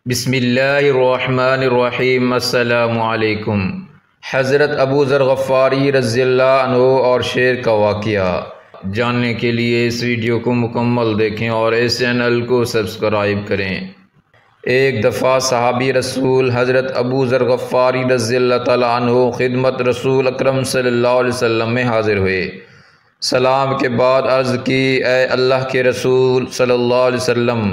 بسم اللہ الرحمن الرحیم۔ السلام علیکم۔ حضرت ابو ذر غفاری رضی اللہ عنہ اور شیر کا واقعہ جاننے کے لیے اس ویڈیو کو مکمل دیکھیں اور اس چینل کو سبسکرائب کریں۔ ایک دفعہ صحابی رسول حضرت ابو ذر غفاری رضی اللہ تعالیٰ عنہ خدمت رسول اکرم صلی اللہ علیہ وسلم میں حاضر ہوئے۔ سلام کے بعد عرض کی، اے اللہ کے رسول صلی اللہ علیہ وسلم،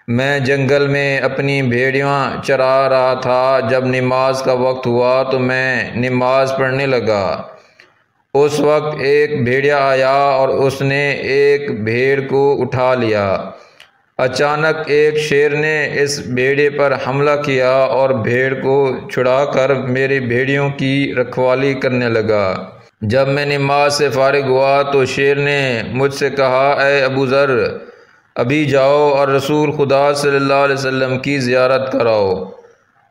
میں جنگل میں اپنی بھیڑیاں چرا رہا تھا۔ جب نماز کا وقت ہوا تو میں نماز پڑھنے لگا۔ اس وقت ایک بھیڑیا آیا اور اس نے ایک بھیڑ کو اٹھا لیا۔ اچانک ایک شیر نے اس بھیڑے پر حملہ کیا اور بھیڑ کو چھڑا کر میری بھیڑیوں کی رکھوالی کرنے لگا۔ جب میں نماز سے فارغ ہوا تو شیر نے مجھ سے کہا، اے ابو ذر، ابھی جاؤ اور رسول خدا صلی اللہ علیہ وسلم کی زیارت کراؤ،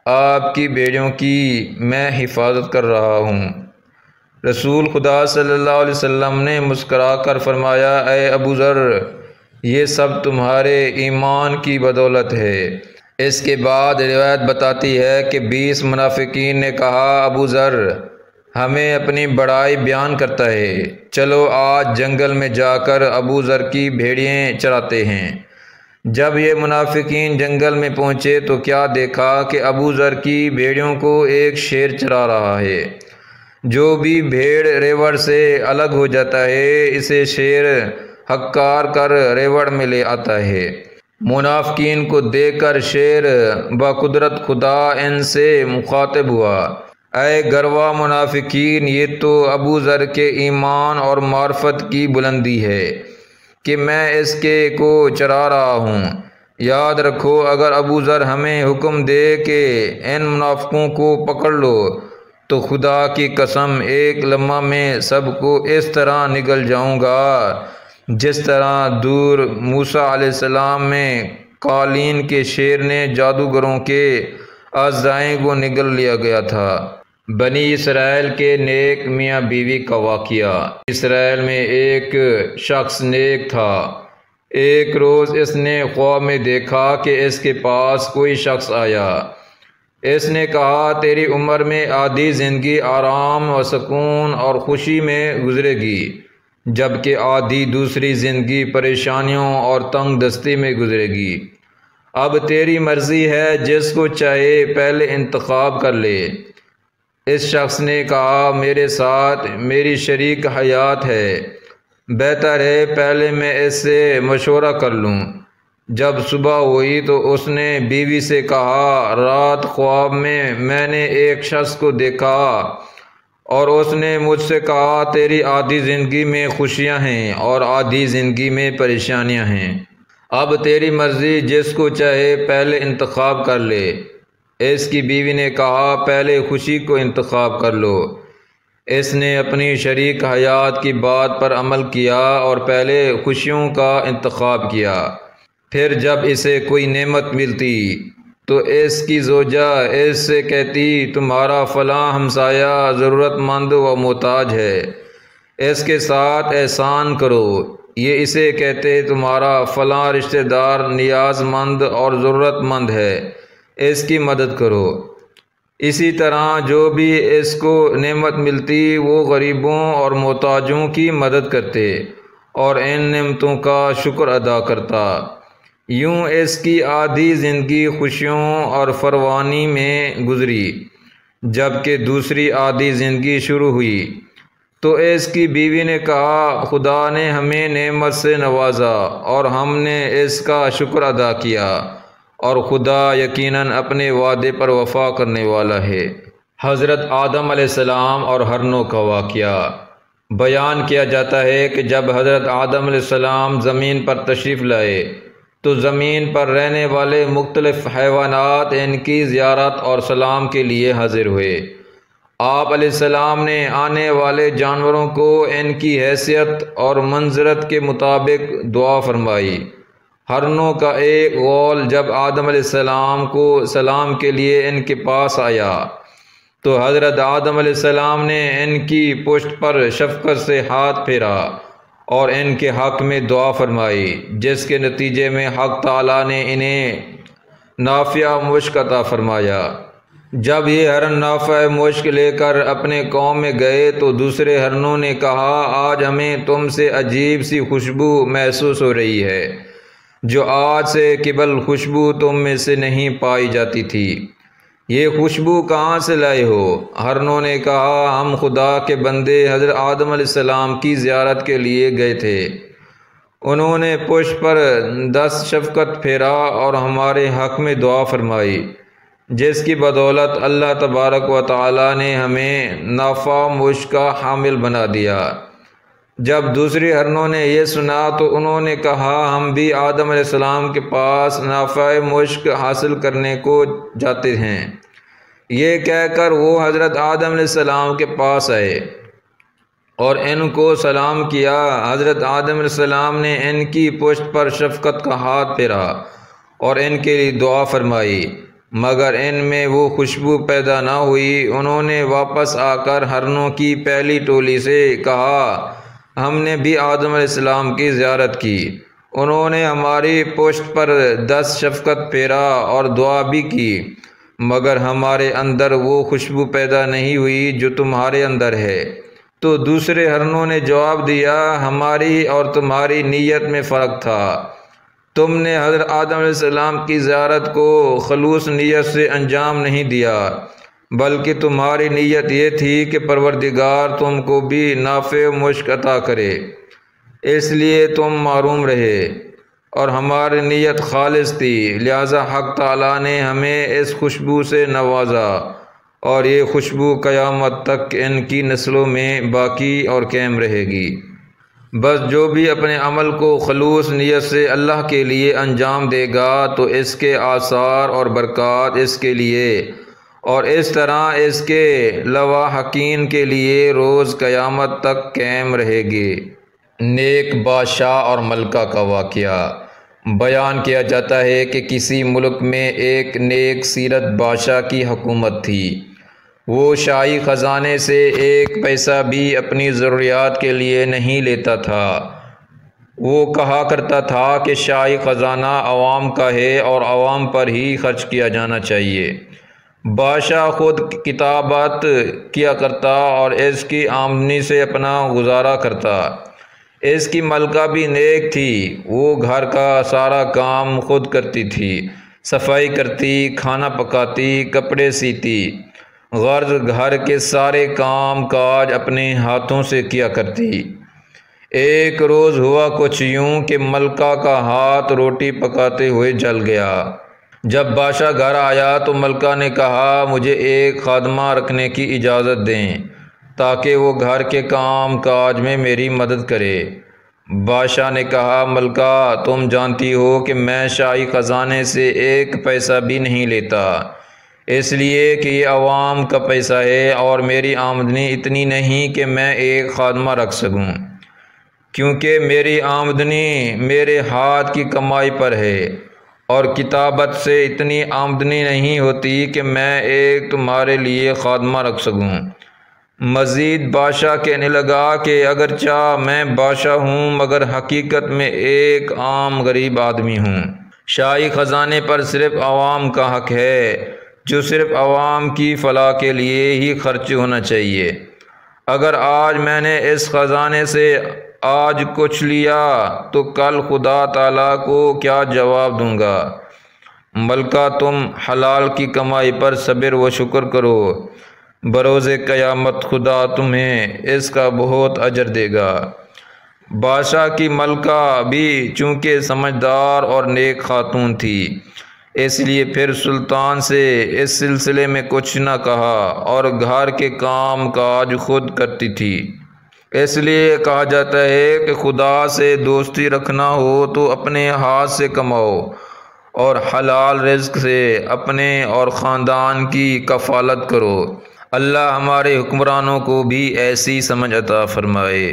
آپ کی بھیڑیوں کی میں حفاظت کر رہا ہوں۔ رسول خدا صلی اللہ علیہ وسلم نے مسکرا کر فرمایا، اے ابو ذر، یہ سب تمہارے ایمان کی بدولت ہے۔ اس کے بعد روایت بتاتی ہے کہ 20 منافقین نے کہا، ابو ذر ہمیں اپنی بڑائی بیان کرتا ہے، چلو آج جنگل میں جا کر ابو ذر کی بھیڑیاں چراتے ہیں۔ جب یہ منافقین جنگل میں پہنچے تو کیا دیکھا کہ ابو ذر کی بھیڑیوں کو ایک شیر چرا رہا ہے۔ جو بھی بھیڑ ریوڑ سے الگ ہو جاتا ہے، اسے شیر ہکار کر ریوڑ میں لے آتا ہے۔ منافقین کو دیکھ کر شیر بقدرت خدا ان سے مخاطب ہوا، اے گروہ منافقین، یہ تو ابو ذر کے ایمان اور معرفت کی بلندی ہے کہ میں اس کے کو چرا رہا ہوں۔ یاد رکھو، اگر ابو ذر ہمیں حکم دے کہ ان منافقوں کو پکڑ لو تو خدا کی قسم ایک لمحہ میں سب کو اس طرح نگل جاؤں گا جس طرح دور موسیٰ علیہ السلام میں قالین کے شیر نے جادوگروں کے اعضائیں کو نگل لیا گیا تھا۔ بنی اسرائیل کے نیک میاں بیوی کا واقعہ۔ اسرائیل میں ایک شخص نیک تھا۔ ایک روز اس نے خواب میں دیکھا کہ اس کے پاس کوئی شخص آیا۔ اس نے کہا، تیری عمر میں آدھی زندگی آرام و سکون اور خوشی میں گزرے گی، جبکہ آدھی دوسری زندگی پریشانیوں اور تنگ دستی میں گزرے گی۔ اب تیری مرضی ہے، جس کو چاہے پہلے انتخاب کر لے۔ اس شخص نے کہا، میرے ساتھ میری شریک حیات ہے، بہتر ہے پہلے میں اس سے مشورہ کر لوں۔ جب صبح ہوئی تو اس نے بیوی سے کہا، رات خواب میں میں نے ایک شخص کو دیکھا اور اس نے مجھ سے کہا، تیری آدھی زندگی میں خوشیاں ہیں اور آدھی زندگی میں پریشانیاں ہیں۔ اب تیری مرضی، جس کو چاہے پہلے انتخاب کر لے۔ اس کی بیوی نے کہا، پہلے خوشی کو انتخاب کر لو۔ اس نے اپنی شریک حیات کی بات پر عمل کیا اور پہلے خوشیوں کا انتخاب کیا۔ پھر جب اسے کوئی نعمت ملتی تو اس کی زوجہ اس سے کہتی، تمہارا فلاں ہمسایہ ضرورت مند و محتاج ہے، اس کے ساتھ احسان کرو۔ یہ اسے کہتے، تمہارا فلاں رشتہ دار نیاز مند اور ضرورت مند ہے، اس کی مدد کرو۔ اسی طرح جو بھی اس کو نعمت ملتی وہ غریبوں اور محتاجوں کی مدد کرتے اور ان نعمتوں کا شکر ادا کرتا۔ یوں اس کی آدھی زندگی خوشیوں اور فراوانی میں گزری۔ جبکہ دوسری آدھی زندگی شروع ہوئی تو اس کی بیوی نے کہا، خدا نے ہمیں نعمت سے نوازا اور ہم نے اس کا شکر ادا کیا، اور خدا یقیناً اپنے وعدے پر وفا کرنے والا ہے۔ حضرت آدم علیہ السلام اور ہرنوں کا واقعہ۔ بیان کیا جاتا ہے کہ جب حضرت آدم علیہ السلام زمین پر تشریف لائے تو زمین پر رہنے والے مختلف حیوانات ان کی زیارت اور سلام کے لیے حاضر ہوئے۔ آپ علیہ السلام نے آنے والے جانوروں کو ان کی حیثیت اور منزلت کے مطابق دعا فرمائی۔ ہرنوں کا ایک غول جب آدم علیہ السلام کو سلام کے لیے ان کے پاس آیا تو حضرت آدم علیہ السلام نے ان کی پشت پر شفقت سے ہاتھ پھیرا اور ان کے حق میں دعا فرمائی، جس کے نتیجے میں حق تعالیٰ نے انہیں نافع مشک عطا فرمایا۔ جب یہ ہرن نافع مشک لے کر اپنے قوم میں گئے تو دوسرے ہرنوں نے کہا آج ہمیں تم سے عجیب سی خوشبو محسوس ہو رہی ہے جو آج سے قبل خوشبو تم میں سے نہیں پائی جاتی تھی۔ یہ خوشبو کہاں سے لائے ہو؟ ہرنوں نے کہا ہم خدا کے بندے حضرت آدم علیہ السلام کی زیارت کے لیے گئے تھے، انہوں نے پشت پر 10 شفقت پھیرا اور ہمارے حق میں دعا فرمائی، جس کی بدولت اللہ تبارک و تعالی نے ہمیں نافع مشک کا حامل بنا دیا۔ جب دوسری ہرنوں نے یہ سنا تو انہوں نے کہا ہم بھی آدم علیہ السلام کے پاس نافع مشک حاصل کرنے کو جاتے ہیں۔ یہ کہہ کر وہ حضرت آدم علیہ السلام کے پاس آئے اور ان کو سلام کیا۔ حضرت آدم علیہ السلام نے ان کی پشت پر شفقت کا ہاتھ پھیرا اور ان کے لیے دعا فرمائی، مگر ان میں وہ خوشبو پیدا نہ ہوئی۔ انہوں نے واپس آ کر ہرنوں کی پہلی ٹولی سے کہا ہم نے بھی آدم علیہ السلام کی زیارت کی، انہوں نے ہماری پشت پر 10 شفقت پھیرا اور دعا بھی کی، مگر ہمارے اندر وہ خوشبو پیدا نہیں ہوئی جو تمہارے اندر ہے۔ تو دوسرے ہرنوں نے جواب دیا ہماری اور تمہاری نیت میں فرق تھا، تم نے حضرت آدم علیہ السلام کی زیارت کو خلوص نیت سے انجام نہیں دیا، بلکہ تمہاری نیت یہ تھی کہ پروردگار تم کو بھی نافع مشک عطا کرے، اس لیے تم محروم رہے، اور ہماری نیت خالص تھی، لہذا حق تعالیٰ نے ہمیں اس خوشبو سے نوازا، اور یہ خوشبو قیامت تک ان کی نسلوں میں باقی اور قائم رہے گی۔ بس جو بھی اپنے عمل کو خلوص نیت سے اللہ کے لیے انجام دے گا تو اس کے آثار اور برکات اس کے لیے اور اس طرح اس کے لواحقین کے لیے روز قیامت تک قائم رہے گی۔ نیک بادشاہ اور ملکہ کا واقعہ بیان کیا جاتا ہے کہ کسی ملک میں ایک نیک سیرت بادشاہ کی حکومت تھی۔ وہ شاہی خزانے سے ایک پیسہ بھی اپنی ضروریات کے لیے نہیں لیتا تھا۔ وہ کہا کرتا تھا کہ شاہی خزانہ عوام کا ہے اور عوام پر ہی خرچ کیا جانا چاہیے۔ بادشاہ خود کتابت کیا کرتا اور اس کی آمدنی سے اپنا گزارا کرتا۔ اس کی ملکہ بھی نیک تھی، وہ گھر کا سارا کام خود کرتی تھی، صفائی کرتی، کھانا پکاتی، کپڑے سیتی، غرض گھر کے سارے کام کاج اپنے ہاتھوں سے کیا کرتی۔ ایک روز ہوا کچھ یوں کہ ملکہ کا ہاتھ روٹی پکاتے ہوئے جل گیا۔ جب بادشاہ گھر آیا تو ملکہ نے کہا مجھے ایک خادمہ رکھنے کی اجازت دیں تاکہ وہ گھر کے کام کاج میں میری مدد کرے۔ بادشاہ نے کہا ملکہ تم جانتی ہو کہ میں شاہی خزانے سے ایک پیسہ بھی نہیں لیتا، اس لیے کہ یہ عوام کا پیسہ ہے اور میری آمدنی اتنی نہیں کہ میں ایک خادمہ رکھ سکوں، کیونکہ میری آمدنی میرے ہاتھ کی کمائی پر ہے، اور کتابت سے اتنی آمدنی نہیں ہوتی کہ میں ایک تمہارے لیے خادمہ رکھ سکوں۔ مزید بادشاہ کہنے لگا کہ اگرچہ میں بادشاہ ہوں مگر حقیقت میں ایک عام غریب آدمی ہوں۔ شاہی خزانے پر صرف عوام کا حق ہے جو صرف عوام کی فلاح کے لیے ہی خرچ ہونا چاہیے۔ اگر آج میں نے اس خزانے سے آج کچھ لیا تو کل خدا تعالیٰ کو کیا جواب دوں گا؟ ملکہ تم حلال کی کمائی پر صبر و شکر کرو، بروز قیامت خدا تمہیں اس کا بہت اجر دے گا۔ بادشاہ کی ملکہ بھی چونکہ سمجھدار اور نیک خاتون تھی، اس لیے پھر سلطان سے اس سلسلے میں کچھ نہ کہا اور گھر کے کام کاج خود کرتی تھی۔ اس لیے کہا جاتا ہے کہ خدا سے دوستی رکھنا ہو تو اپنے ہاتھ سے کماؤ اور حلال رزق سے اپنے اور خاندان کی کفالت کرو۔ اللہ ہمارے حکمرانوں کو بھی ایسی سمجھ عطا فرمائے۔